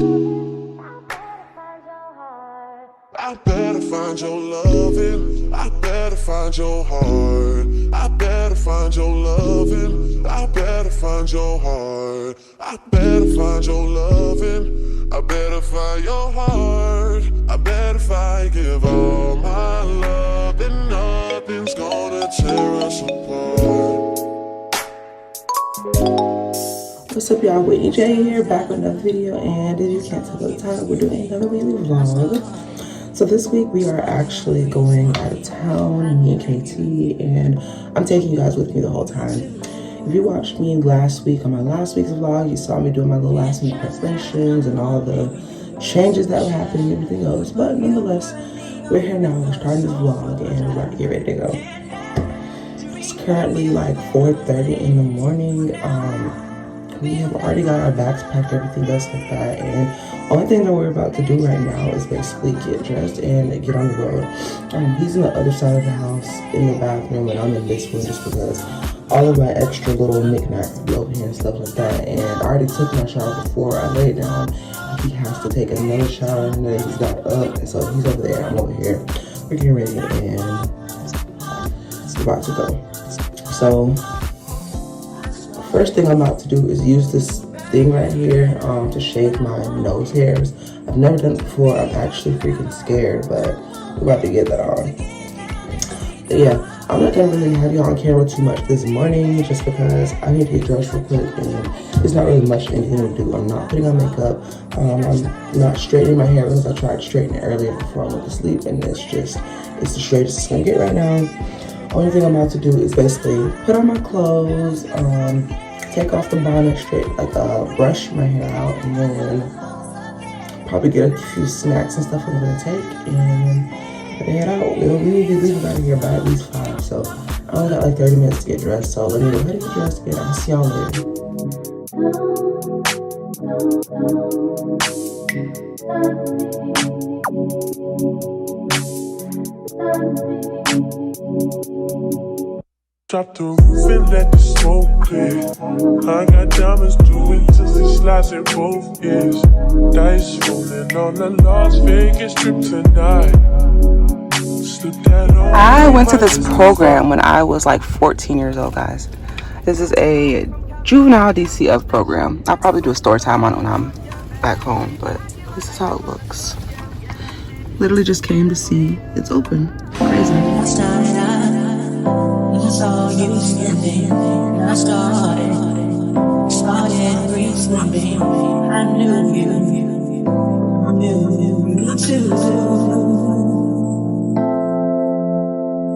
I better find your loving. I better find your heart. I better find your loving. I better find your heart. I better find your loving. I better find your heart. I bet if I give all my love, then nothing's gonna tear us apart. What's up, y'all? Whitney Jayy here, back with another video, and if you can't tell by the title, we're doing another weekly vlog. So this week we are actually going out of town, me and KT, and I'm taking you guys with me the whole time. If you watched me last week on my last week's vlog, you saw me doing my little last minute preparations and all the changes that were happening and everything else. But nonetheless, we're here now. We're starting this vlog and we're about to get ready to go. It's currently like 4:30 in the morning. We have already got our bags packed, everything else like that, and only thing that we're about to do right now is basically get dressed and get on the road. He's in the other side of the house in the bathroom, and I'm in this one just because all of my extra little knickknacks blow here and stuff like that. And I already took my shower before I lay down. He has to take another shower, and then he's got up, and so he's over there, I'm over here. We're getting ready, and we're about to go. So first thing I'm about to do is use this thing right here to shave my nose hairs. I've never done it before. I'm actually freaking scared, but we're about to get that on. But yeah, I'm not gonna really have you on camera too much this morning just because I need to get dressed real quick and there's not really much anything to do. I'm not putting on makeup. I'm not straightening my hair because I tried to straighten it earlier before I went to sleep, and it's the straightest it's gonna get right now. Only thing I'm about to do is basically put on my clothes, take off the bonnet straight, brush my hair out, and then probably get a few snacks and stuff I'm gonna take, and head out. We need to leave out of here by at least 5, so I only got like 30 minutes to get dressed, so let me go ahead and get dressed, and I'll see y'all later. Drop the roof and let the smoke clear. I got diamonds doing till it slides in both ears. Dice rolling on the Las Vegas strip tonight. I went to this program when I was like 14 years old, guys. This is a juvenile DCF program. I'll probably do a story time on it when I'm back home, but this is how it looks. Literally just came to see it's open. Crazy. I saw you standing, and I started re-swimming. I knew you too.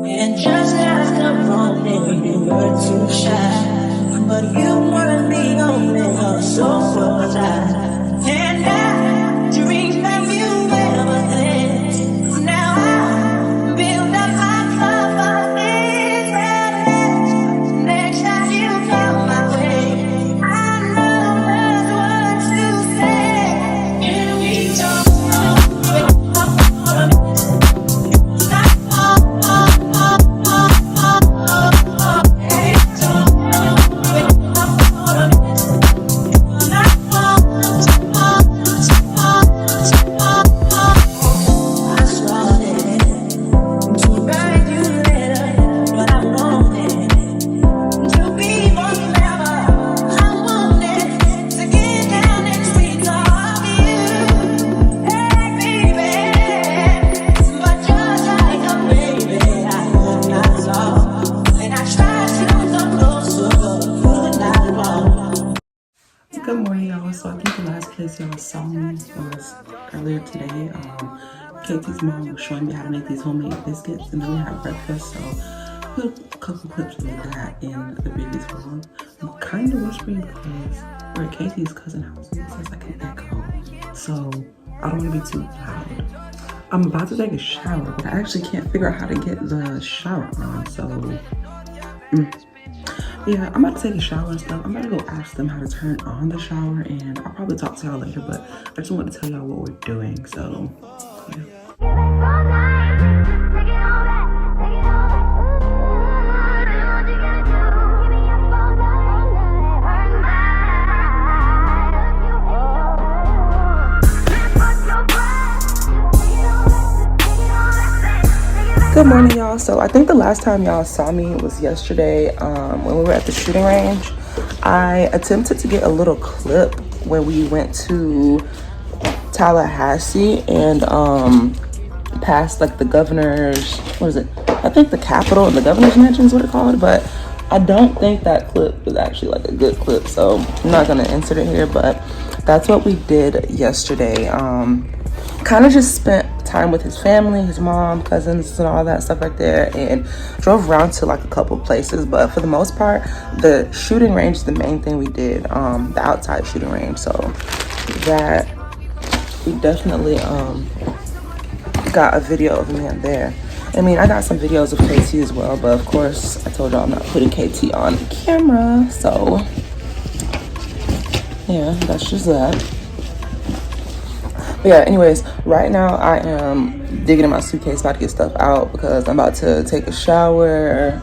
And just as the morning, you were too shy, but you weren't the only one, so was I. And I dreamed that you never did. Now I build up my confidence. Next time you come my way, I know there's what to say. And we talk y'all saw me was earlier today. KT's mom was showing me how to make these homemade biscuits, and then we had breakfast, so I put a couple clips of that in the previous vlog. I'm kind of whispering because we're at KT's cousin's house and it sounds like an echo, so I don't want to be too loud. I'm about to take a shower, but I actually can't figure out how to get the shower on, so yeah, I'm about to take a shower and stuff. I'm about to go ask them how to turn on the shower, and I'll probably talk to y'all later, but I just wanted to tell y'all what we're doing, so yeah. Good morning, y'all. So I think the last time y'all saw me was yesterday when we were at the shooting range. I attempted to get a little clip when we went to Tallahassee and past like the governor's, what is it? I think the Capitol and the governor's mansion is what it's called, but I don't think that clip is actually like a good clip, so I'm not gonna insert it here, but that's what we did yesterday. Kind of just spent time with his family, his mom, cousins, and all that stuff right there, and drove around to like a couple places. But for the most part, the shooting range is the main thing we did, the outside shooting range. So that we definitely got a video of the man there. I mean, I got some videos of KT as well, but of course I told y'all I'm not putting KT on camera, so yeah, that's just that. But yeah, anyways, right now I am digging in my suitcase, about to get stuff out because I'm about to take a shower,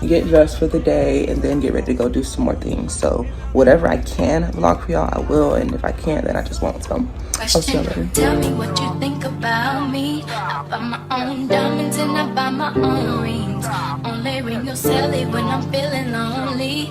get dressed for the day, and then get ready to go do some more things. So whatever I can vlog for y'all, I will, and if I can't, then I just won't. So I'll see y'all later. Tell me what you think about me. I buy my own diamonds and I buy my own rings. Only ring your celly when I'm feeling lonely.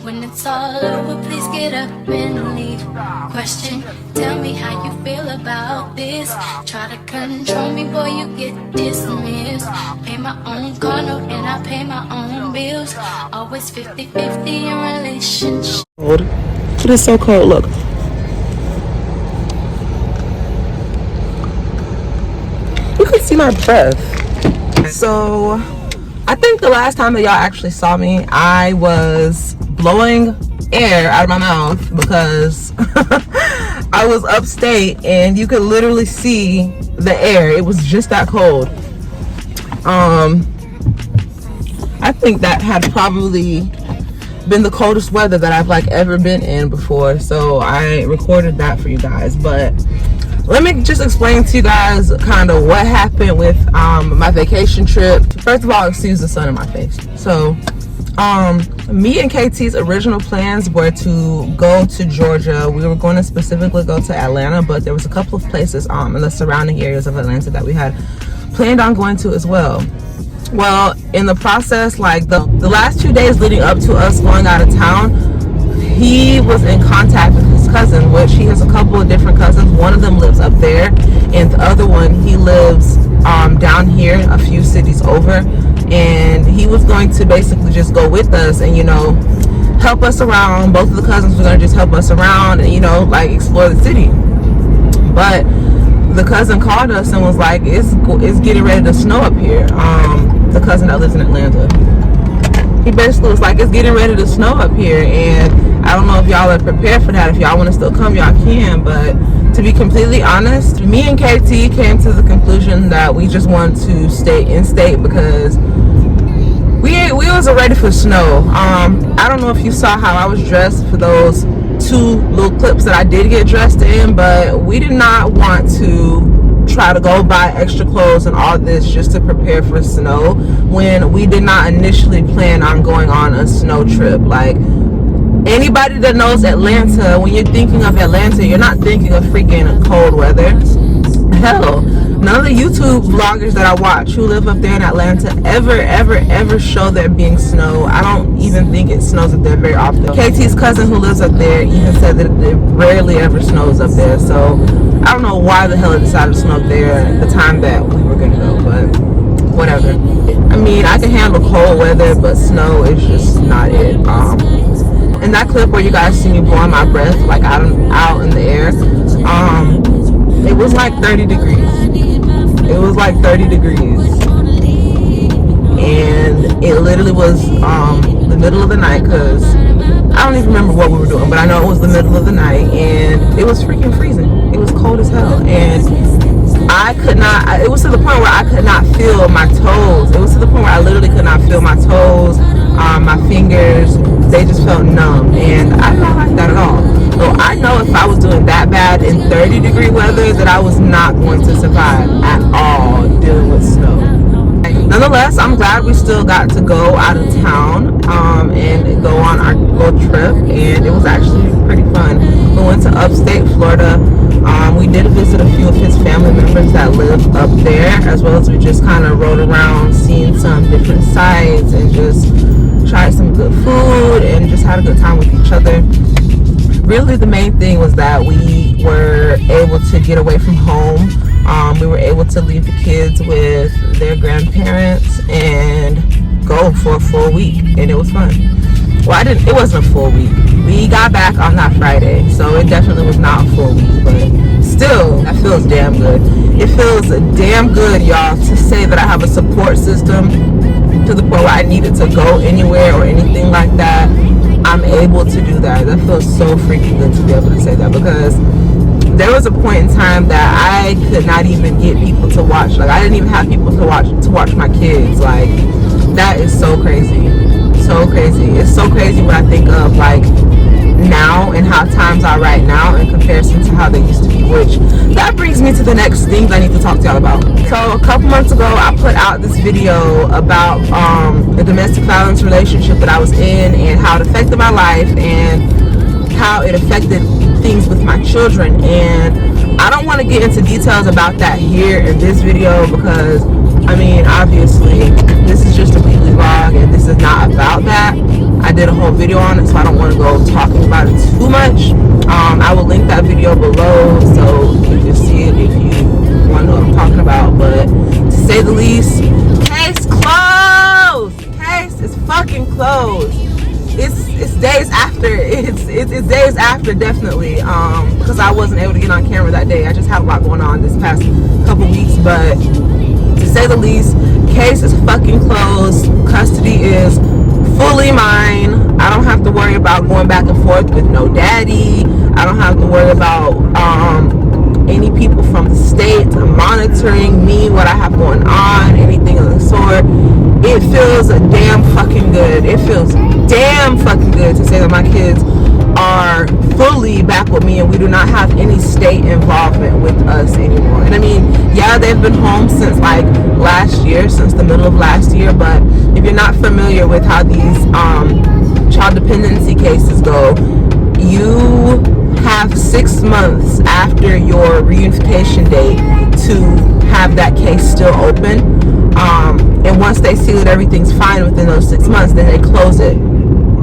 When it's all over, please get up and leave. Question, tell me how you feel about this. Try to control me, boy, you get dismissed. Pay my own car note and I pay my own bills. Always 50-50 in relationship. It is so cold, look. You can see my breath. So I think the last time that y'all actually saw me, I was blowing air out of my mouth because I was upstate and you could literally see the air. It was just that cold. I think that had probably been the coldest weather that I've like ever been in before, so I recorded that for you guys. But let me just explain to you guys kind of what happened with my vacation trip. First of all, excuse the sun in my face. So me and KT's original plans were to go to Georgia. We were going to specifically go to Atlanta, but there was a couple of places in the surrounding areas of Atlanta that we had planned on going to as well. Well, in the process, like the last 2 days leading up to us going out of town, he was in contact with his cousin, which he has a couple of different cousins. One of them lives up there, and the other one, he lives down here a few cities over. And he was going to basically just go with us and, you know, help us around. Both of the cousins were going to just help us around and, you know, like explore the city. But the cousin called us and was like, it's getting ready to snow up here. The cousin that lives in Atlanta, he basically was like, it's getting ready to snow up here, and I don't know if y'all are prepared for that. If y'all want to still come, y'all can. But to be completely honest, me and KT came to the conclusion that we just want to stay in state because we wasn't ready for snow. I don't know if you saw how I was dressed for those 2 little clips that I did get dressed in, but we did not want to try to go buy extra clothes and all this just to prepare for snow when we did not initially plan on going on a snow trip. Like, anybody that knows Atlanta, when you're thinking of Atlanta, you're not thinking of freaking cold weather. Hell, none of the YouTube vloggers that I watch who live up there in Atlanta ever show there being snow. I don't even think it snows up there very often. KT's cousin who lives up there even said that it rarely ever snows up there. So I don't know why the hell it decided to snow up there at the time that we were gonna go, but whatever. I mean, I can handle cold weather, but snow is just not it. In that clip where you guys see me blowing my breath like out in the air, it was like 30 degrees. It was like 30 degrees. And it literally was the middle of the night, because I don't even remember what we were doing, but I know it was the middle of the night, and it was freaking freezing. It was cold as hell. And I could not, it was to the point where I could not feel my toes. It was to the point where I literally could not feel my toes, my fingers. They just felt numb, and I don't like that at all. So I know if I was doing that bad in 30-degree weather that I was not going to survive at all dealing with snow. None nonetheless, I'm glad we still got to go out of town and go on our little trip, and it was actually pretty fun. We went to upstate Florida. We did visit a few of his family members that live up there, as well as we just kind of rode around, seeing some different sights, and just tried some good food and just had a good time with each other. Really, the main thing was that we were able to get away from home. We were able to leave the kids with their grandparents and go for a full week, and it was fun. Well, it wasn't a full week. We got back on that Friday, so it definitely was not a full week, but still, that feels damn good. It feels damn good, y'all, to say that I have a support system to the point where I needed to go anywhere or anything like that. I'm able to do that. That feels so freaking good to be able to say that, because there was a point in time that I could not even get people to watch. Like, I didn't even have people to watch my kids. Like, that is so crazy. So crazy. It's so crazy when I think of, like, now and how times are right now in comparison to how they used to be, which that brings me to the next things I need to talk to y'all about. So a couple months ago, I put out this video about a domestic violence relationship that I was in and how it affected my life and how it affected things with my children. And I don't want to get into details about that here in this video, because I mean, obviously this is just a weekly vlog and this is not about that. I did a whole video on it, so I don't want to go talking about it too much. I will link that video below so you can see it if you want to know what I'm talking about. But to say the least, case closed. Case is fucking closed. It's days after. It's days after, definitely. Because I wasn't able to get on camera that day. I just had a lot going on this past couple weeks. But to say the least, case is fucking closed. Custody is fully mine. I don't have to worry about going back and forth with no daddy. I don't have to worry about any people from the state monitoring me, what I have going on, anything of the sort. It feels damn fucking good. It feels damn fucking good to say that my kids are fully back with me and we do not have any state involvement with us anymore. And I mean, yeah, they've been home since like last year, since the middle of last year, but if you're not familiar with how these child dependency cases go, you have 6 months after your reunification date to have that case still open. And once they see that everything's fine within those 6 months, then they close it.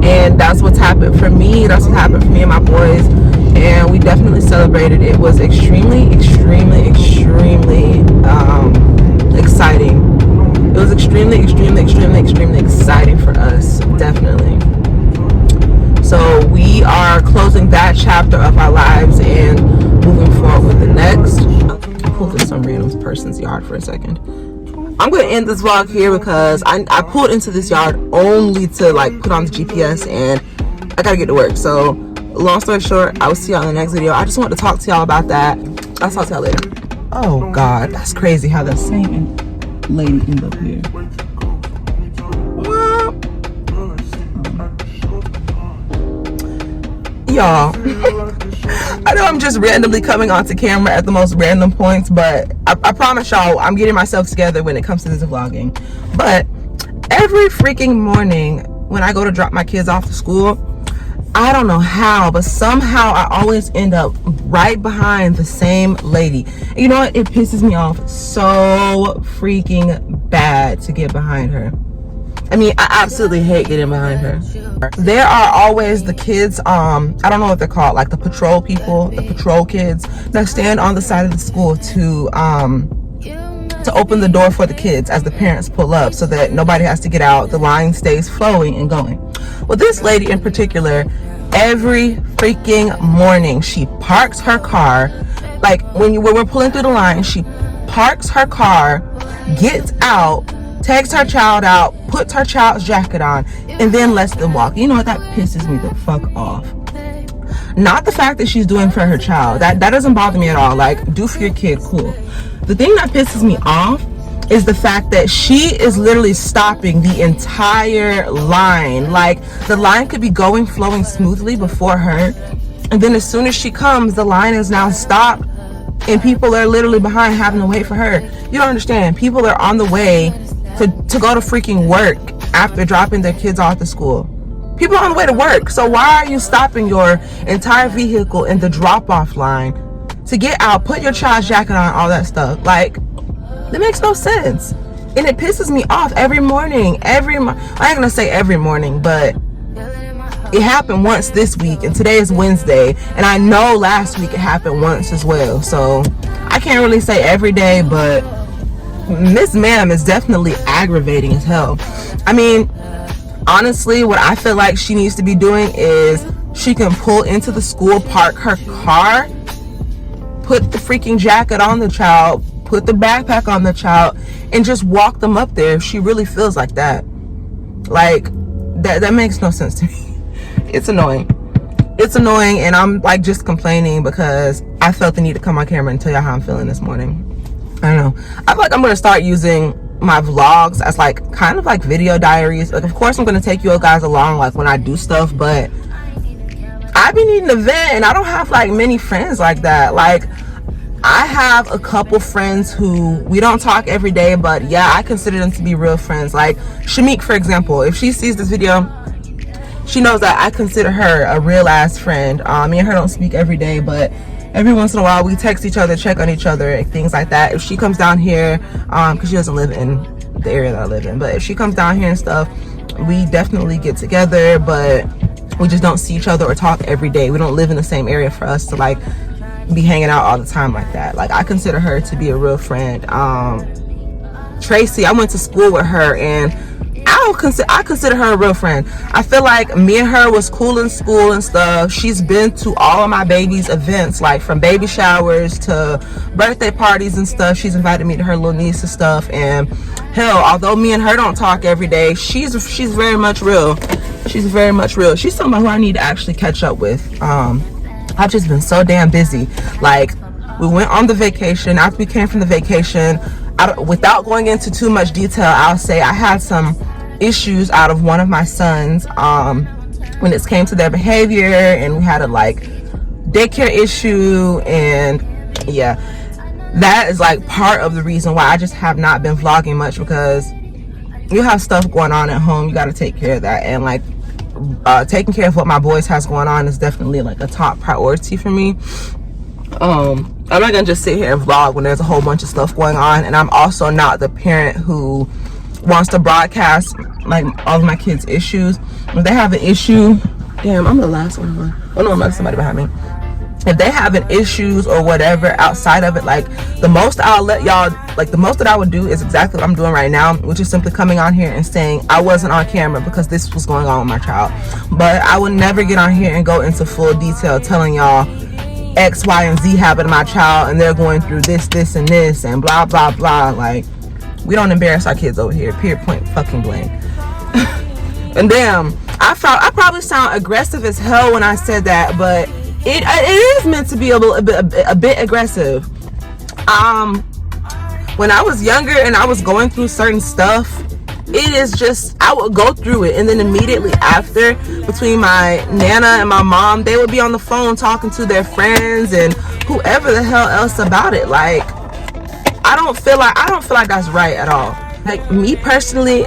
And that's what's happened for me. That's what happened for me and my boys. And we definitely celebrated. It was extremely, extremely, extremely exciting. It was extremely, extremely, extremely, extremely exciting for us. Definitely. So we are closing that chapter of our lives and moving forward with the next. I'll pull this some random person's yard for a second. I'm going to end this vlog here because I pulled into this yard only to like put on the GPS and I got to get to work. So long story short, I will see y'all in the next video. I just want to talk to y'all about that. I'll talk to y'all later. Oh God, that's crazy how that same lady ended up here. Y'all, I know I'm just randomly coming onto camera at the most random points, but I promise y'all I'm getting myself together when it comes to this vlogging. But every freaking morning when I go to drop my kids off to school, I don't know how, but somehow I always end up right behind the same lady. And you know what? It pisses me off so freaking bad to get behind her. I mean, I absolutely hate getting behind her. There are always the kids, I don't know what they're called, like the patrol people, the patrol kids that stand on the side of the school to open the door for the kids as the parents pull up so that nobody has to get out. The line stays flowing and going. Well, this lady in particular, every freaking morning, she parks her car. Like when we're pulling through the line, she parks her car, gets out, takes her child out, puts her child's jacket on, and then lets them walk. You know what? That pisses me the fuck off. Not the fact that she's doing for her child. That doesn't bother me at all. Like, do for your kid, cool. The thing that pisses me off is the fact that she is literally stopping the entire line. Like, the line could be going, flowing smoothly before her, and then as soon as she comes, the line is now stopped, and people are literally behind having to wait for her. You don't understand. People are on the way to go to freaking work after dropping their kids off to school. People are on the way to work. So why are you stopping your entire vehicle in the drop-off line to get out, put your child's jacket on, all that stuff? Like, that makes no sense. And it pisses me off every morning. I ain't gonna say every morning, but it happened once this week, and today is Wednesday, and I know last week it happened once as well. So I can't really say every day, but Miss Ma'am is definitely aggravating as hell. I mean, honestly, what I feel like she needs to be doing is she can pull into the school, park her car, put the freaking jacket on the child, put the backpack on the child, and just walk them up there if she really feels like that. Like, that makes no sense to me. It's annoying. It's annoying, and I'm like just complaining because I felt the need to come on camera and tell y'all how I'm feeling this morning. I don't know. I feel like I'm gonna start using my vlogs as like kind of like video diaries. Like, of course I'm gonna take you guys along like when I do stuff, but I've been needing to vent, and I don't have like many friends like that. Like, I have a couple friends who we don't talk every day, but yeah, I consider them to be real friends. Like Shamik, for example, if she sees this video, she knows that I consider her a real ass friend. Me and her don't speak every day, but every once in a while we text each other, check on each other, and things like that. If she comes down here, because she doesn't live in the area that I live in, but if she comes down here and stuff, we definitely get together, but we just don't see each other or talk every day. We don't live in the same area for us to like be hanging out all the time like that. Like, I consider her to be a real friend. Tracy, I went to school with her, and I consider her a real friend. I feel like me and her was cool in school and stuff. She's been to all of my baby's events, like from baby showers to birthday parties and stuff. She's invited me to her little niece and stuff. And hell, although me and her don't talk every day, she's very much real. She's very much real. She's someone who I need to actually catch up with. I've just been so damn busy. Like, we went on the vacation. After we came from the vacation, without going into too much detail, I'll say I had some issues out of one of my sons when it came to their behavior, and we had a like daycare issue, and yeah, that is like part of the reason why I just have not been vlogging much, because you have stuff going on at home, you got to take care of that, and like taking care of what my boys has going on is definitely like a top priority for me. I'm not gonna just sit here and vlog when there's a whole bunch of stuff going on, and I'm also not the parent who wants to broadcast like all of my kids' issues. If they have an issue, damn, I'm the last one. Oh no, I'm somebody behind me. If they have an issues or whatever outside of it, like the most I'll let y'all, like the most that I would do is exactly what I'm doing right now, which is simply coming on here and saying I wasn't on camera because this was going on with my child. But I would never get on here and go into full detail telling y'all X, Y, and Z happened to my child, and they're going through this, this, and this, and blah, blah, blah. Like, we don't embarrass our kids over here, period, point fucking blank. And damn, I probably sound aggressive as hell when I said that, but it is meant to be a bit aggressive. When I was younger and I was going through certain stuff, it is just, I would go through it, and then immediately after, between my nana and my mom, they would be on the phone talking to their friends and whoever the hell else about it. Like, I don't feel like that's right at all. Like, me personally,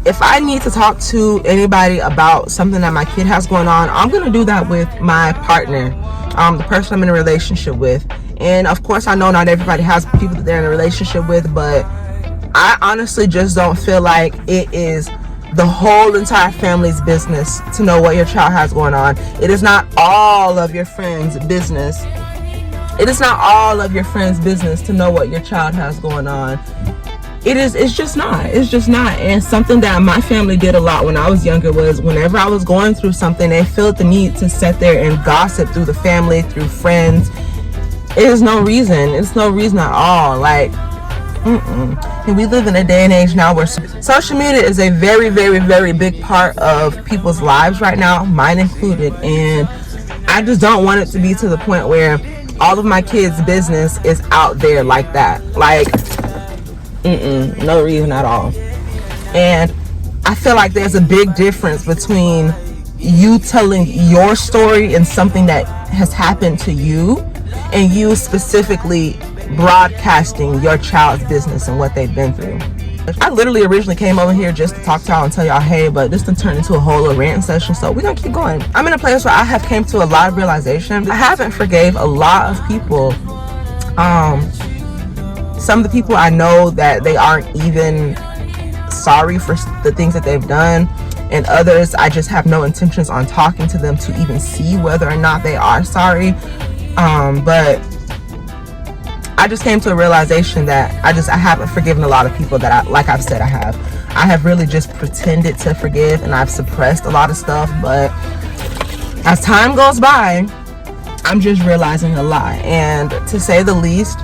if I need to talk to anybody about something that my kid has going on, I'm gonna do that with my partner, the person I'm in a relationship with. And of course, I know not everybody has people that they're in a relationship with, but I honestly just don't feel like it is the whole entire family's business to know what your child has going on. It is not all of your friends' business. It is not all of your friends' business to know what your child has going on. It's just not. And something that my family did a lot when I was younger was whenever I was going through something, they felt the need to sit there and gossip through the family, through friends. It's no reason at all. Like, and we live in a day and age now where social media is a very, very, very big part of people's lives right now, mine included. And I just don't want it to be to the point where all of my kids' business is out there like that. Like, no reason at all. And I feel like there's a big difference between you telling your story and something that has happened to you, and you specifically broadcasting your child's business and what they've been through. I literally originally came over here just to talk to y'all and tell y'all hey, but this done turned into a whole little rant session, so we're gonna keep going. I'm in a place where I have came to a lot of realization. I haven't forgave a lot of people. Some of the people I know that they aren't even sorry for the things that they've done, and others I just have no intentions on talking to them to even see whether or not they are sorry. But I just came to a realization that I haven't forgiven a lot of people that like I've said I have really just pretended to forgive, and I've suppressed a lot of stuff. But as time goes by, I'm just realizing a lot. And to say the least,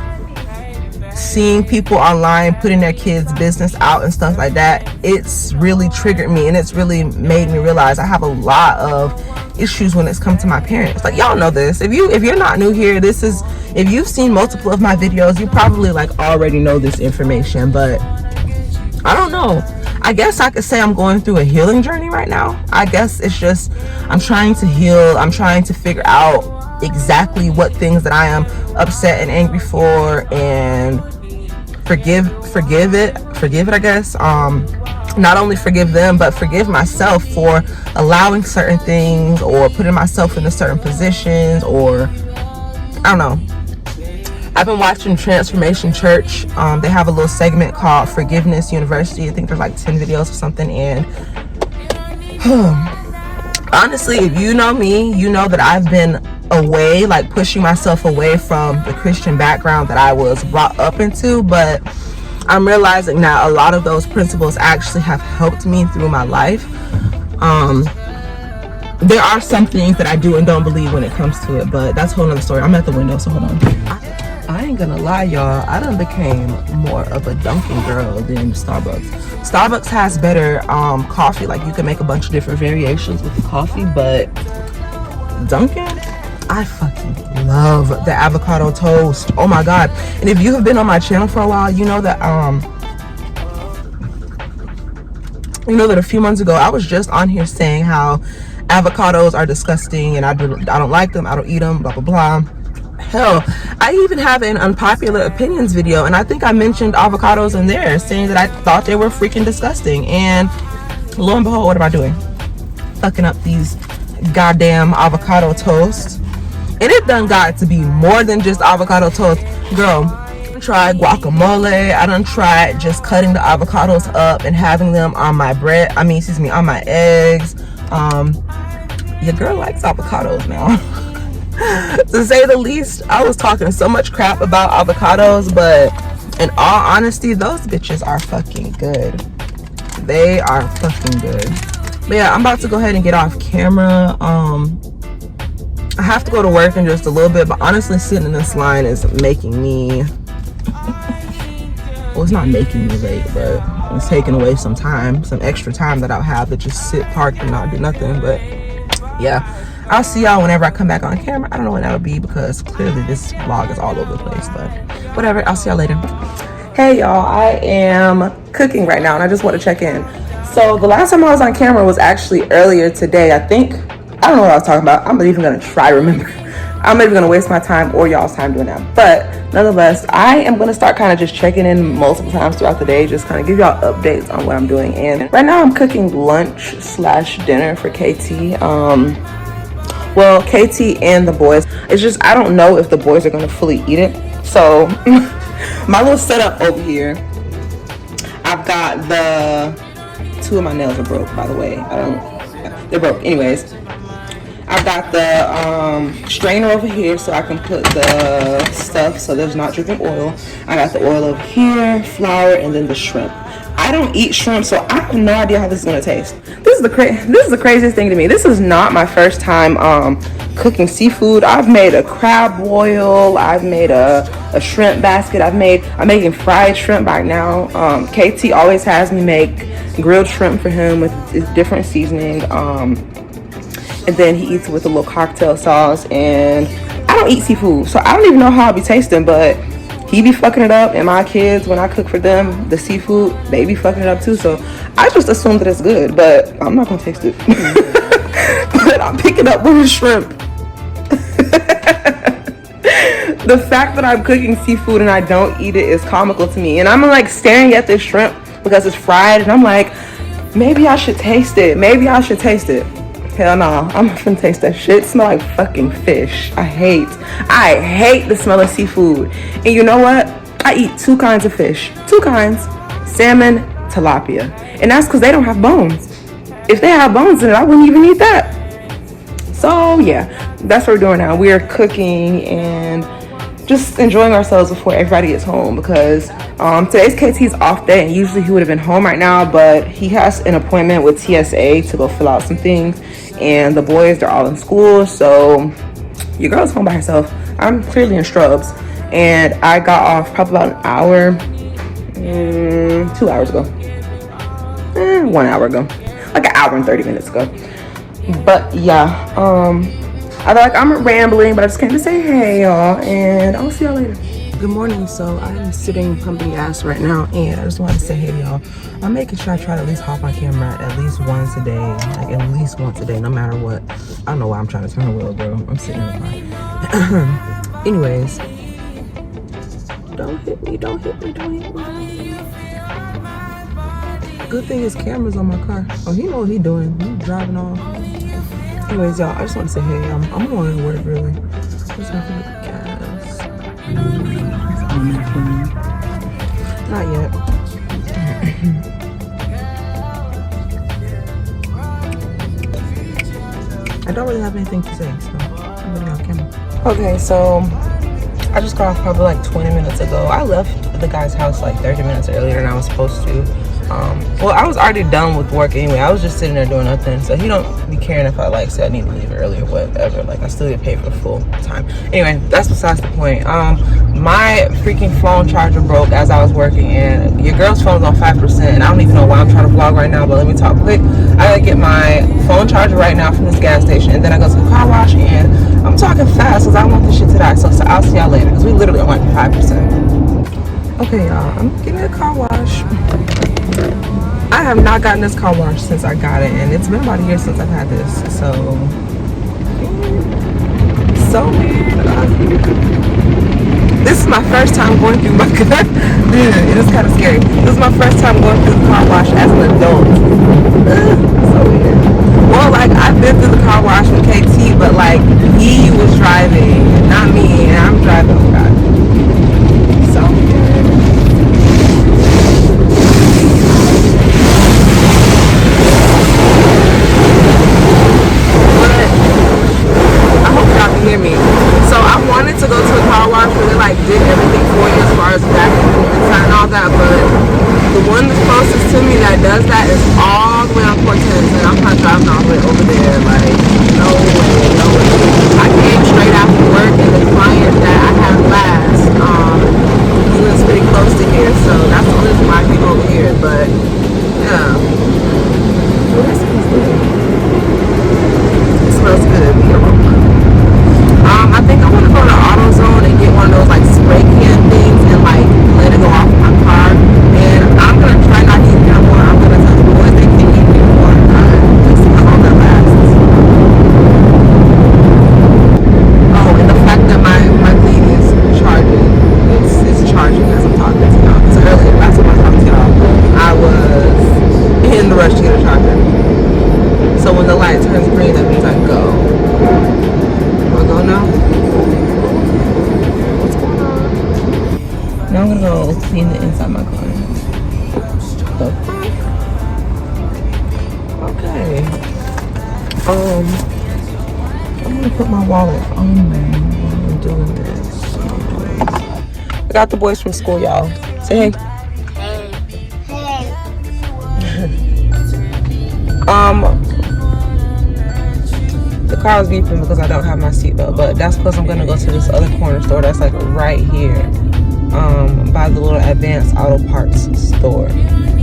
seeing people online putting their kids' business out and stuff like that, it's really triggered me, and it's really made me realize I have a lot of issues when it's come to my parents. Like, y'all know this. If you're not new here, if you've seen multiple of my videos, you probably like already know this information. But I don't know, I guess I could say I'm going through a healing journey right now. I guess it's just I'm trying to heal. I'm trying to figure out exactly what things that I am upset and angry for, and forgive it, I guess. Not only forgive them, but forgive myself for allowing certain things or putting myself into certain positions, or I don't know. I've been watching Transformation Church. They have a little segment called Forgiveness University. I think there's like 10 videos or something, and honestly, if you know me, you know that I've been away, like pushing myself away from the Christian background that I was brought up into. But I'm realizing now a lot of those principles actually have helped me through my life. There are some things that I do and don't believe when it comes to it, but that's a whole nother story. I'm at the window, so hold on. I ain't gonna lie, y'all, I done became more of a Dunkin' girl than Starbucks. Starbucks has better coffee. Like, you can make a bunch of different variations with the coffee, but Dunkin', I fucking love the avocado toast. Oh my god. And if you have been on my channel for a while, you know that a few months ago I was just on here saying how avocados are disgusting and I don't like them, I don't eat them, blah blah blah. Hell, I even have an unpopular opinions video, and I think I mentioned avocados in there, saying that I thought they were freaking disgusting. And lo and behold, what am I doing? Fucking up these goddamn avocado toasts. And it done got to be more than just avocado toast. Girl, I tried guacamole. I done tried just cutting the avocados up and having them on my bread. On my eggs. Your girl likes avocados now. To say the least, I was talking so much crap about avocados, but in all honesty, those bitches are fucking good. They are fucking good. But yeah, I'm about to go ahead and get off camera. I have to go to work in just a little bit, but honestly, sitting in this line is making me, well, it's not making me late, but it's taking away some extra time that I'll have to just sit parked and not do nothing. But yeah, I'll see y'all whenever I come back on camera. I don't know when that'll be, because clearly this vlog is all over the place, but whatever. I'll see y'all later. Hey y'all, I am cooking right now and I just want to check in. So the last time I was on camera was actually earlier today. I don't know what I was talking about. I'm not even gonna try to remember. I'm not even gonna waste my time or y'all's time doing that. But nonetheless, I am gonna start kind of just checking in multiple times throughout the day, just kind of give y'all updates on what I'm doing. And right now I'm cooking lunch/dinner for KT. Well, KT and the boys. It's just, I don't know if the boys are gonna fully eat it. So my little setup over here, I've got two of my nails are broke, by the way. They're broke. Anyways, I've got the strainer over here so I can put the stuff so there's not dripping oil. I got the oil over here, flour, and then the shrimp. I don't eat shrimp, so I have no idea how this is gonna taste. This is the craziest thing to me. This is not my first time cooking seafood. I've made a crab boil. I've made a shrimp basket. I'm making fried shrimp right now. KT always has me make grilled shrimp for him with different seasoning. And then he eats it with a little cocktail sauce. And I don't eat seafood, so I don't even know how I'll be tasting, but he be fucking it up, and my kids, when I cook for them, the seafood, they be fucking it up too. So I just assume that it's good, but I'm not gonna taste it. But I'm picking up with the shrimp. The fact that I'm cooking seafood and I don't eat it is comical to me. And I'm like staring at this shrimp because it's fried, and I'm like, maybe I should taste it. Maybe I should taste it. Hell no, I'm not finna taste that shit. It smell like fucking fish. I hate the smell of seafood. And you know what? I eat 2 kinds of fish. 2 kinds. Salmon, tilapia. And that's because they don't have bones. If they have bones in it, I wouldn't even eat that. So yeah, that's what we're doing now. We're cooking and just enjoying ourselves before everybody gets home, because today's KT's off day, and usually he would have been home right now, but he has an appointment with TSA to go fill out some things, and the boys, they're all in school, so your girl's home by herself. I'm clearly in Strubs, and I got off probably about an hour, 2 hours ago, 1 hour ago, like an hour and 30 minutes ago. But yeah, I feel like I'm rambling, but I just came to say hey, y'all, and I'll see y'all later. Good morning. So I'm sitting pumping gas right now, and I just wanted to say hey, y'all. I'm making sure I try to at least hop on camera at least once a day, like at least once a day, no matter what. I don't know why I'm trying to turn the wheel, bro. I'm sitting in the car. Anyways, don't hit me, don't hit me, don't hit me. Good thing his camera's on my car. Oh, he know what he doing. He driving off. Anyways, y'all, I just want to say hey, I'm on my way to work, really. Just have to get the gas. Not yet. I don't really have anything to say, so I'm really on camera. Okay, so I just got off probably like 20 minutes ago. I left the guy's house like 30 minutes earlier than I was supposed to. Well, I was already done with work anyway. I was just sitting there doing nothing, so he don't be caring if I like say I need to leave early or whatever. Like, I still get paid for the full time. Anyway, that's besides the point. My freaking phone charger broke as I was working, and your girl's phone's on 5%, and I don't even know why I'm trying to vlog right now, but let me talk quick. I gotta get my phone charger right now from this gas station, and then I go to the car wash, and I'm talking fast because I want this shit to die, so I'll see y'all later, because we literally only 5%. Okay, y'all, I'm getting a car wash. I have not gotten this car wash since I got it, and it's been about a year since I've had this, so this is my first time going through my car. It is kind of scary. This is my first time going through the car wash as an adult. So weird. Well, like, I've been through the car wash with KT, but like, he was driving, not me, and I'm driving. Oh God. So weird. Hear me. So I wanted to go to a car wash where they like did everything for you as far as vacuum inside and all that, but the one that's closest to me that does that is all the way on Cortez, and I'm not driving all the way over there. Like, no way, no way. I came straight after work, and the client that I had last, he lives pretty close to here, so that's the reason why I came over here. But yeah, well, this smells good. It smells good. I think I want to go to AutoZone and get one of those like spray can things and like let it go off my car. And I'm gonna try not to eat that more. I'm gonna tell the boys they can eat me more. Just see how long that lasts. Oh, and the fact that my thing is charging. It's charging as I'm talking to y'all. So earlier, last time I talked to y'all, I was in the rush to get a charger. So when the light turns green, that means I go. Go now. What's going on? Now I'm gonna go clean the inside of my car. The fuck? Okay. I'm gonna put my wallet on me while I'm doing this. I got the boys from school, y'all. Say hey. The car is beeping because I don't have my seatbelt, but that's because I'm gonna go to this other corner store that's like right here, by the little Advanced Auto Parts store.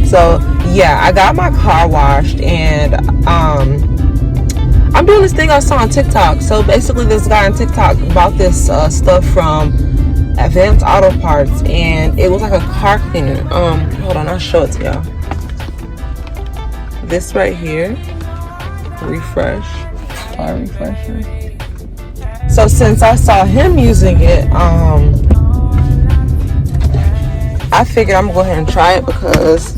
So yeah, I got my car washed, and I'm doing this thing I saw on TikTok. So basically, this guy on TikTok bought this stuff from Advanced Auto Parts, and it was like a car cleaner. Hold on, I'll show it to y'all. This right here, refresh. Car refresher. So since I saw him using it, I figured I'm gonna go ahead and try it because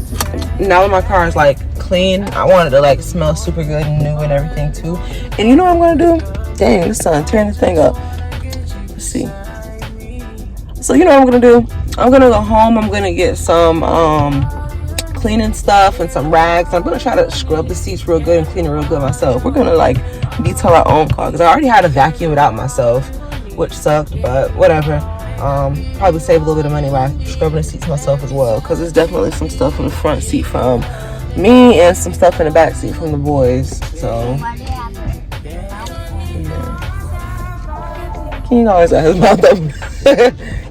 now that my car is like clean, I want it to like smell super good and new and everything too. And you know what I'm gonna do? Dang, the sun, turn this thing up. Let's see. So you know what I'm gonna do? I'm gonna go home. I'm gonna get some cleaning stuff and some rags. I'm gonna try to scrub the seats real good and clean it real good myself. We're gonna like detail our own car because I already had to vacuum it out myself, which sucked, but whatever. Probably save a little bit of money by scrubbing the seats myself as well, because there's definitely some stuff in the front seat from me and some stuff in the back seat from the boys. So yeah. King always has his mouth open.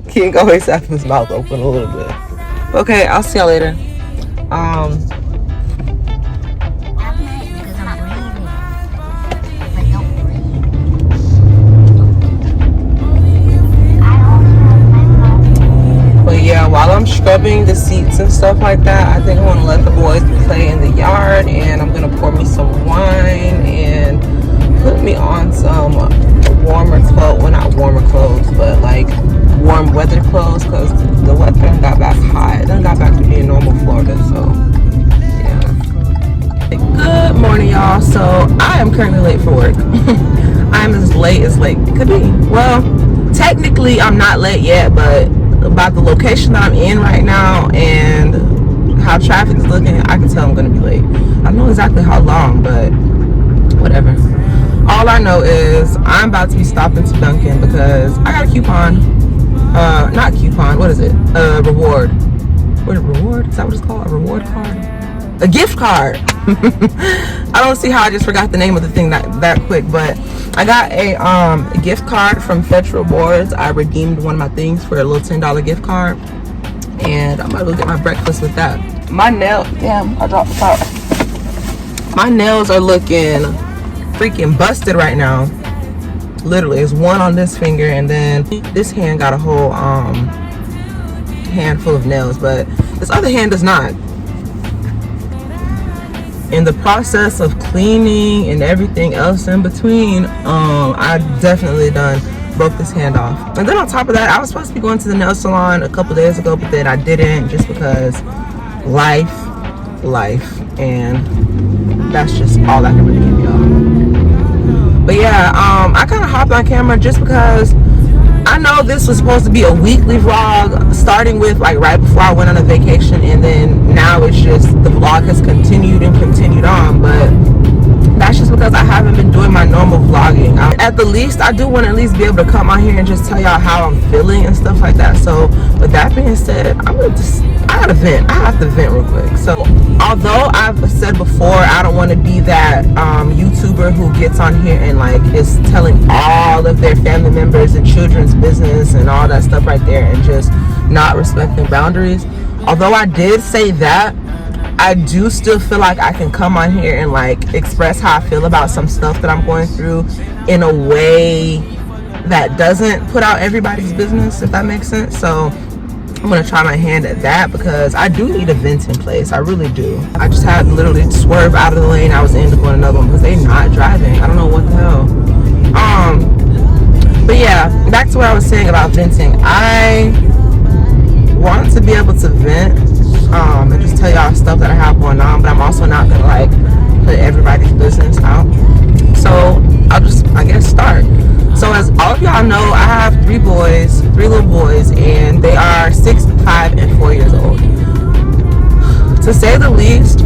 King always has his mouth open a little bit. Okay, I'll see y'all later. Yeah, while I'm scrubbing the seats and stuff like that, I think I want to let the boys play in the yard, and I'm gonna pour me some wine and put me on some warmer clothes. Well, not warmer clothes, but like warm weather clothes, because the weather done got back hot. It done got back to being normal Florida. So yeah. Good morning, y'all. So I am currently late for work. I'm as late could be. Well, technically I'm not late yet, but about the location that I'm in right now and how traffic is looking, I can tell I'm gonna be late. I don't know exactly how long, but whatever. All I know is I'm about to be stopping to Dunkin' because I got a coupon. Not coupon, what is it? Reward. What, reward? Is that what it's called? A reward card? A gift card. I don't see how I just forgot the name of the thing that quick, but I got a gift card from Federal Rewards. I redeemed one of my things for a little $10 gift card, and I'm about to go get my breakfast with that. My damn, I dropped the power. My nails are looking freaking busted right now. Literally, it's one on this finger, and then this hand got a whole handful of nails, but this other hand does not. In the process of cleaning and everything else in between, I definitely broke this hand off. And then on top of that, I was supposed to be going to the nail salon a couple days ago, but then I didn't, just because life, and that's just all I can really give y'all. But yeah, I kind of hopped on camera just because I know this was supposed to be a weekly vlog, starting with like right before I went on a vacation, and then now it's just the vlog has continued on, but that's just because I haven't been doing my normal vlogging. At the least, I do want to at least be able to come on here and just tell y'all how I'm feeling and stuff like that. So with that being said, I gotta vent. I have to vent real quick. So although I've said before, I don't want to be that YouTuber who gets on here and like is telling all of their family members and children's business and all that stuff right there and just not respecting boundaries. Although I did say that, I do still feel like I can come on here and like express how I feel about some stuff that I'm going through in a way that doesn't put out everybody's business, if that makes sense. So I'm gonna try my hand at that because I do need a vent in place. I really do. I just had to literally swerve out of the lane I was in to go in another one because they're not driving. I don't know what the hell. But yeah, back to what I was saying about venting. I want to be able to vent and just tell y'all stuff that I have going on, but I'm also not gonna like put everybody's business out. So I'll just, I guess, start. So as all of y'all know, I have three little boys, and they are 6, 5, and 4 years old. To say the least,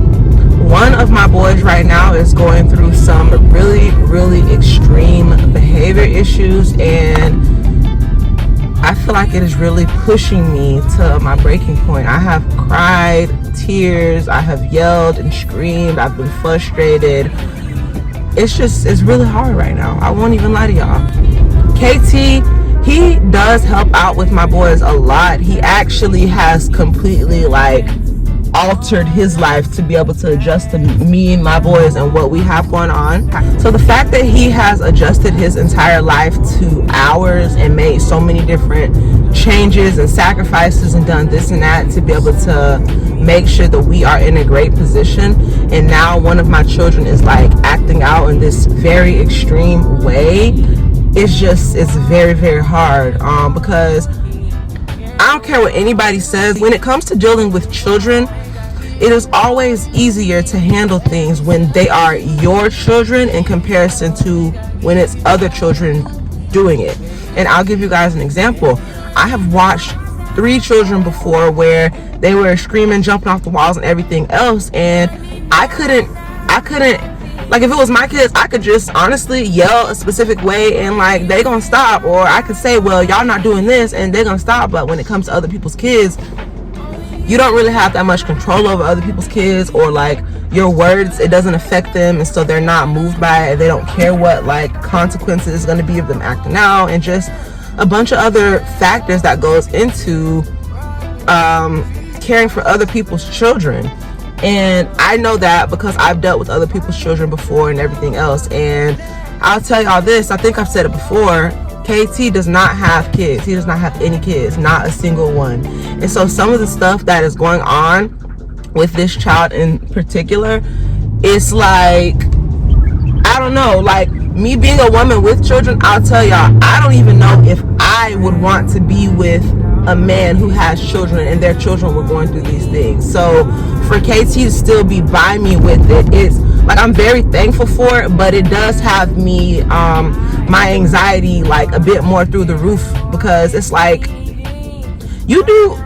one of my boys right now is going through some really, really extreme behavior issues, and I feel like it is really pushing me to my breaking point. I have cried tears, I have yelled and screamed, I've been frustrated. It's really hard right now. I won't even lie to y'all. KT, he does help out with my boys a lot. He actually has completely like altered his life to be able to adjust to me and my boys and what we have going on. So the fact that he has adjusted his entire life to ours and made so many different changes and sacrifices and done this and that to be able to make sure that we are in a great position, and now one of my children is like acting out in this very extreme way, it's very, very hard, because I don't care what anybody says, when it comes to dealing with children, it is always easier to handle things when they are your children in comparison to when it's other children doing it. And I'll give you guys an example. I have watched 3 children before where they were screaming, jumping off the walls and everything else, and I couldn't, like, if it was my kids, I could just honestly yell a specific way and like they gonna stop, or I could say, well, y'all not doing this, and they're gonna stop. But when it comes to other people's kids, you don't really have that much control over other people's kids, or like your words, it doesn't affect them, and so they're not moved by it. They don't care what like consequences is going to be of them acting out, and just a bunch of other factors that goes into caring for other people's children. And I know that because I've dealt with other people's children before and everything else. And I'll tell y'all this, I think I've said it before, KT does not have kids. He does not have any kids, not a single one. And so some of the stuff that is going on with this child in particular, it's like, I don't know, like me being a woman with children, I'll tell y'all, I don't even know if I would want to be with a man who has children and their children were going through these things. So for KT to still be by me with it, it's like, I'm very thankful for it, but it does have me, my anxiety like a bit more through the roof, because it's like, you do,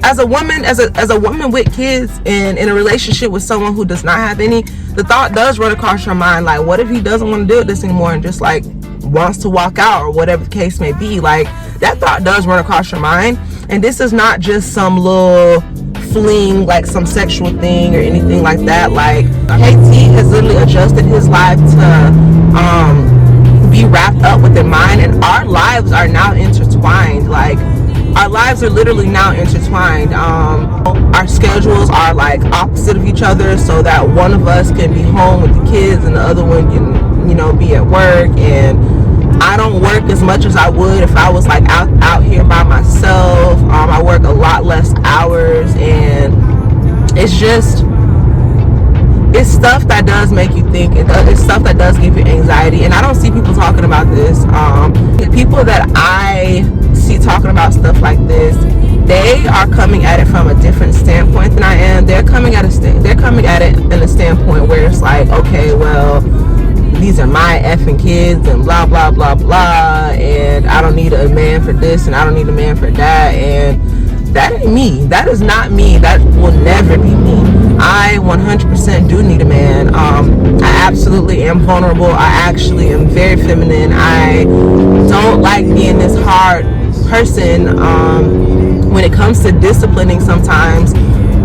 as a woman, as a woman with kids and in a relationship with someone who does not have any, the thought does run across your mind, like, what if he doesn't want to do this anymore and just like wants to walk out, or whatever the case may be. Like, that thought does run across your mind. And this is not just some little fling, like some sexual thing or anything like that. Like, KT has literally adjusted his life to be wrapped up within mine, and our lives are now intertwined. Like, our lives are literally now intertwined. Our schedules are like opposite of each other, so that one of us can be home with the kids and the other one can, you know, be at work. And I don't work as much as I would if I was like out here by myself. I work a lot less hours, and it's just, it's stuff that does make you think. It's stuff that does give you anxiety, and I don't see people talking about this. The people that I see talking about stuff like this, they are coming at it from a different standpoint than I am. They're coming at it in a standpoint where it's like, okay, well, these are my effing kids and blah blah blah blah, and I don't need a man for this and I don't need a man for that. And that ain't me. That is not me. That will never be me. I 100% do need a man. I absolutely am vulnerable. I actually am very feminine. I don't like being this hard person. When it comes to disciplining, sometimes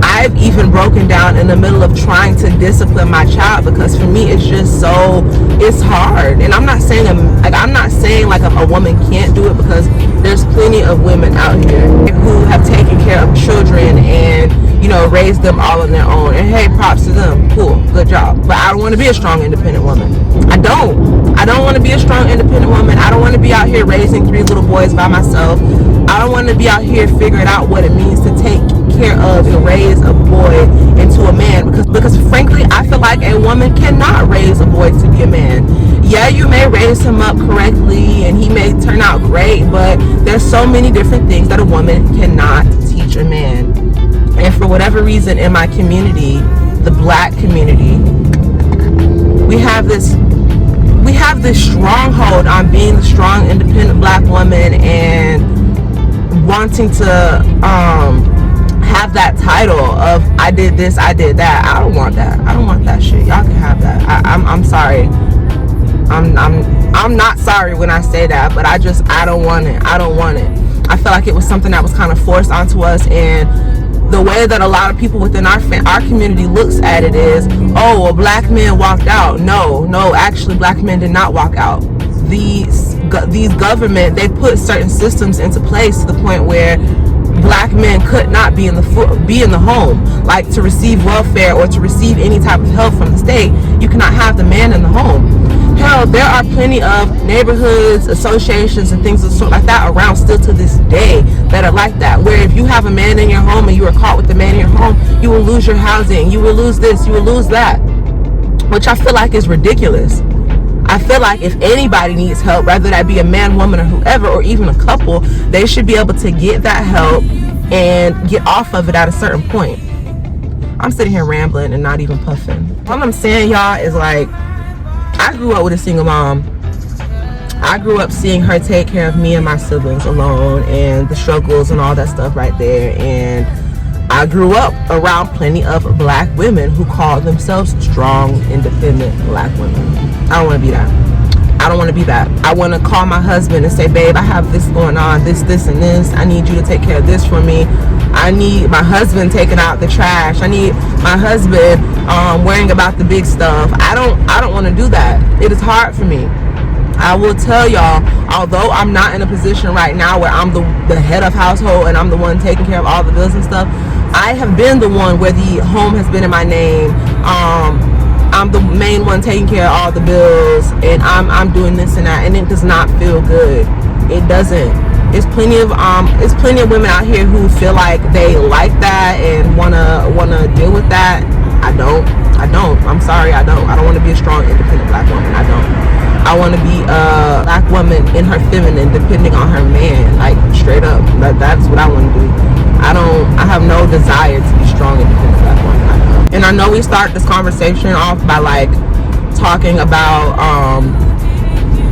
I've even broken down in the middle of trying to discipline my child, because for me it's just so, it's hard. And I'm not saying like a woman can't do it, because there's plenty of women out here who have taken care of children and, you know, raised them all on their own, and hey, props to them, cool, good job. But I don't want to be a strong independent woman. I don't want to be a strong independent woman. I don't want to be out here raising 3 little boys by myself. I don't want to be out here figuring out what it means to take care of and raise a boy into a man, because frankly I feel like a woman cannot raise a boy to be a man. Yeah, you may raise him up correctly and he may turn out great, but there's so many different things that a woman cannot teach a man. And for whatever reason, in my community, the black community, we have this stronghold on being the strong independent black woman and wanting to have that title of I did this, I did that. I don't want that. I don't want that shit. Y'all can have that. I'm sorry. I'm not sorry when I say that, but I don't want it. I don't want it. I feel like it was something that was kind of forced onto us, and the way that a lot of people within our community looks at it is, oh, well, black men walked out. No, actually, black men did not walk out. These government, they put certain systems into place to the point where black men could not be in the home, like to receive welfare or to receive any type of help from the state. You cannot have the man in the home. Hell, there are plenty of neighborhoods, associations, and things of the sort like that around still to this day that are like that, where if you have a man in your home and you are caught with the man in your home, you will lose your housing, you will lose this, you will lose that, which I feel like is ridiculous. I feel like if anybody needs help, whether that be a man, woman, or whoever, or even a couple, they should be able to get that help and get off of it at a certain point. I'm sitting here rambling and not even puffing. All I'm saying, y'all, is like, I grew up with a single mom. I grew up seeing her take care of me and my siblings alone, and the struggles and all that stuff right there. And I grew up around plenty of black women who call themselves strong, independent black women. I don't want to be that. I don't want to be that. I want to call my husband and say, babe, I have this going on, this, and this. I need you to take care of this for me. I need my husband taking out the trash. I need my husband worrying about the big stuff. I don't want to do that. It is hard for me. I will tell y'all, although I'm not in a position right now where I'm the head of household and I'm the one taking care of all the bills and stuff, I have been the one where the home has been in my name. I'm the main one taking care of all the bills, and I'm doing this and that, and it does not feel good. It doesn't. It's plenty of women out here who feel like they like that and wanna deal with that. I don't. I'm sorry, I don't. I don't want to be a strong, independent black woman. I don't. I want to be a black woman in her feminine, depending on her man, like straight up. That's what I want to do. I have no desire to be strong, independent black woman. And I know we start this conversation off by like talking about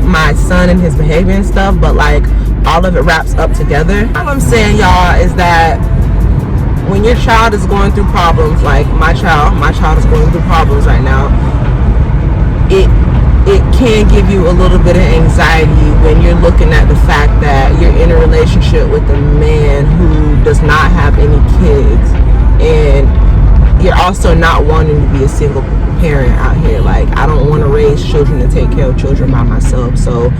my son and his behavior and stuff, but like all of it wraps up together. All I'm saying, y'all, is that when your child is going through problems, like my child is going through problems right now, it can give you a little bit of anxiety when you're looking at the fact that you're in a relationship with a man who does not have any kids, and you're also not wanting to be a single parent out here. Like, I don't want to raise children and take care of children by myself. So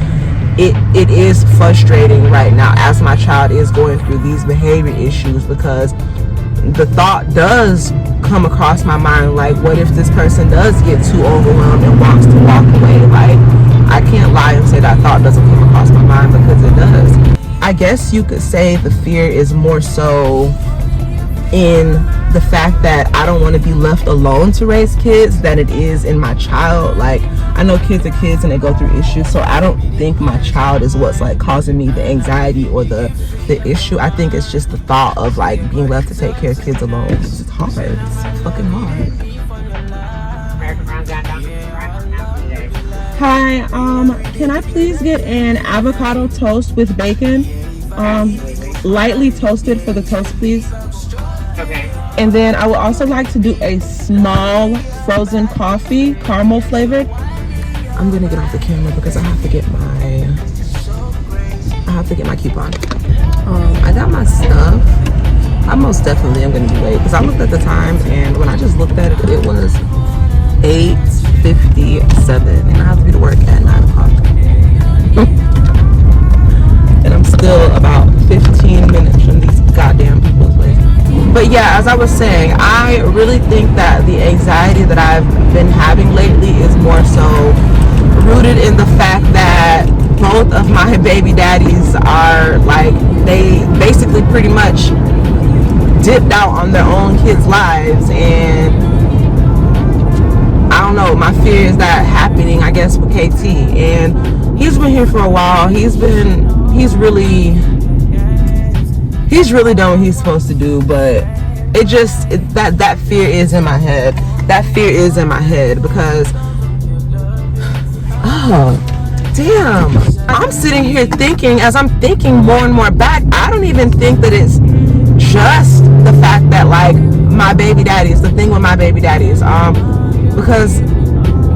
it is frustrating right now as my child is going through these behavior issues, because the thought does come across my mind, like, what if this person does get too overwhelmed and wants to walk away? Like, I can't lie and say that thought doesn't come across my mind, because it does. I guess you could say the fear is more so in the fact that I don't want to be left alone to raise kids than it is in my child. Like, I know kids are kids and they go through issues, so I don't think my child is what's like causing me the anxiety or the issue. I think it's just the thought of like being left to take care of kids alone. It's hard. It's fucking hard. Hi, can I please get an avocado toast with bacon? Lightly toasted for the toast, please. Okay. And then I would also like to do a small frozen coffee, caramel flavored. I'm gonna get off the camera because I have to get my coupon. I got my stuff. I most definitely am gonna be late because I looked at the time, and when I just looked at it, it was 8:57, and I have to be to work at 9 o'clock. And I'm still about 15 minutes from these goddamn people's place. But yeah, as I was saying, I really think that the anxiety that I've been having lately is more so rooted in the fact that both of my baby daddies are like, they basically pretty much dipped out on their own kids' lives, and I don't know, my fear is that happening, I guess, with KT. And he's been here for a while. He's really done what he's supposed to do, but that fear is in my head. That fear is in my head because, oh, damn. I'm sitting here thinking, as I'm thinking more and more back, I don't even think that it's just the fact that, like, my baby daddies, the thing with my baby daddies, because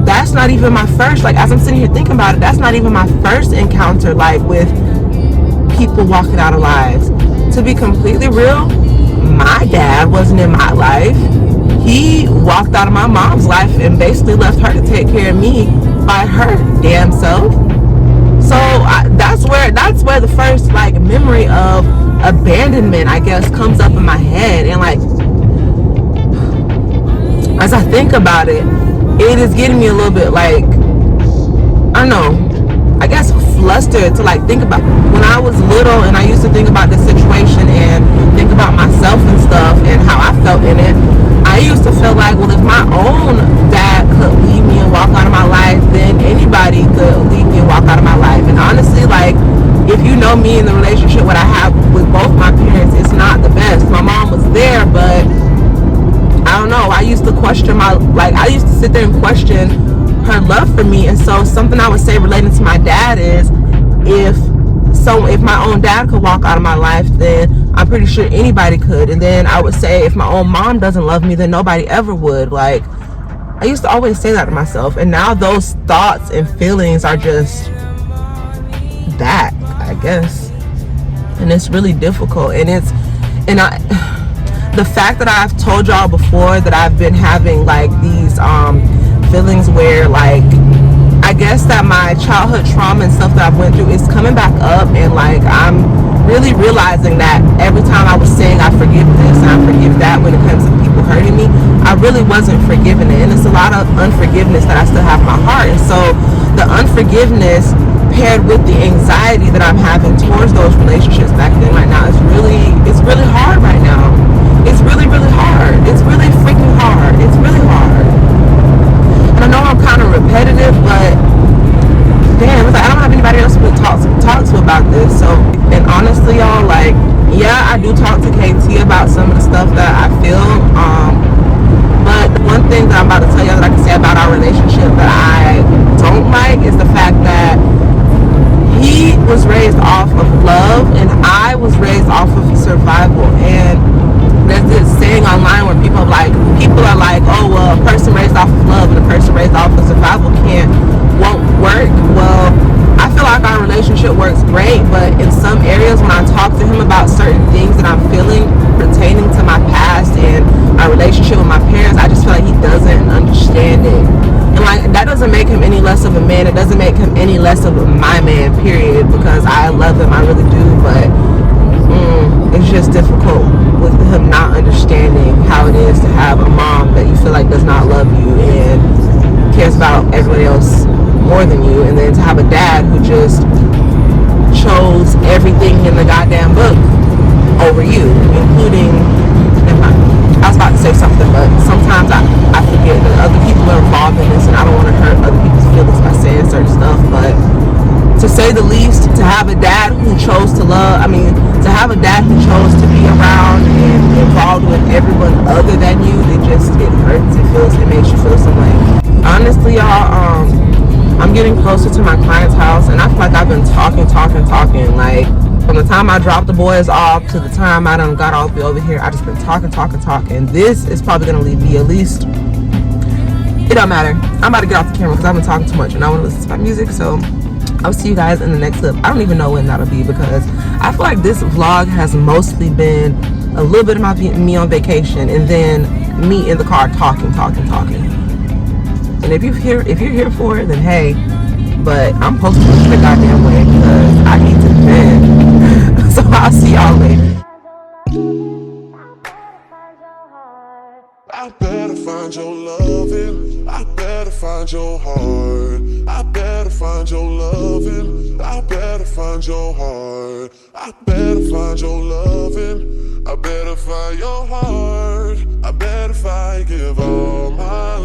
that's not even my first, like, as I'm sitting here thinking about it, that's not even my first encounter, like, with people walking out of lives. To be completely real, my dad wasn't in my life. He walked out of my mom's life and basically left her to take care of me by her damn self. So that's where the first, like, memory of abandonment, I guess, comes up in my head. And, like, as I think about it, it is getting me a little bit, like, I don't know, I guess flustered to, like, think about when I was little and I used to think about this situation and think about myself and stuff and how I felt in it. I used to feel like, well, if my own dad could leave me and walk out of my life, then anybody could leave me and walk out of my life. And honestly, like, if you know me in the relationship what I have with both my parents, it's not the best. My mom was there, but I don't know, for me. And so something I would say relating to my dad is, if my own dad could walk out of my life, then I'm pretty sure anybody could. And then I would say, if my own mom doesn't love me, then nobody ever would. Like, I used to always say that to myself, and now those thoughts and feelings are just back, I guess. And it's really difficult. The fact that I've told y'all before that I've been having like these feelings where, like, I guess that my childhood trauma and stuff that I've went through is coming back up, and like I'm really realizing that every time I was saying I forgive this and I forgive that when it comes to people hurting me, I really wasn't forgiving it. And it's a lot of unforgiveness that I still have in my heart. And so the unforgiveness paired with the anxiety that I'm having towards those relationships back then right now, it's really hard right now. It's really, really hard. It's really freaking hard. It's really hard. And I know I'm kind of repetitive, but damn, it's like I don't have anybody else to talk to about this. So, and honestly, y'all, like, yeah, I do talk to KT about some of the stuff that I feel. But one thing that I'm about to tell y'all that I can say about our relationship that I don't like is the fact that he was raised off of love and I was raised off of survival. And there's this saying online where people are like, oh, well, a person raised off of love and a person raised off of survival won't work. Well, I feel like our relationship works great, but in some areas when I talk to him about certain things that I'm feeling pertaining to my past and my relationship with my parents, I just feel like he doesn't understand it. And like, that doesn't make him any less of a man. It doesn't make him any less of my man, period, because I love him, I really do, but it's just difficult with him not understanding how it is to have a mom that you feel like does not love you and cares about everybody else more than you, and then to have a dad who just chose everything in the goddamn book over you, including, I was about to say something, but sometimes I forget that other people are involved in this, and I don't want to hurt other people's feelings by saying certain stuff. But to say the least, to have a dad who chose to to have a dad who chose to be around and involved with everyone other than you, it hurts. It makes you feel some way. Honestly, y'all, I'm getting closer to my client's house, and I feel like I've been talking. Like, from the time I dropped the boys off to the time I done got all the way over here, I just been talking. This is probably gonna leave me at least. It don't matter. I'm about to get off the camera because I've been talking too much and I want to listen to my music. So I'll see you guys in the next clip. I don't even know when that'll be because I feel like this vlog has mostly been a little bit of me on vacation and then me in the car talking. And if you're here for it, then hey, but I'm posting this the goddamn way because I need to vent. So I'll see y'all later. I better find your loving, I better find your heart. I better find your loving, I better find your heart. I better find your loving, I better find your heart. I better if I give all my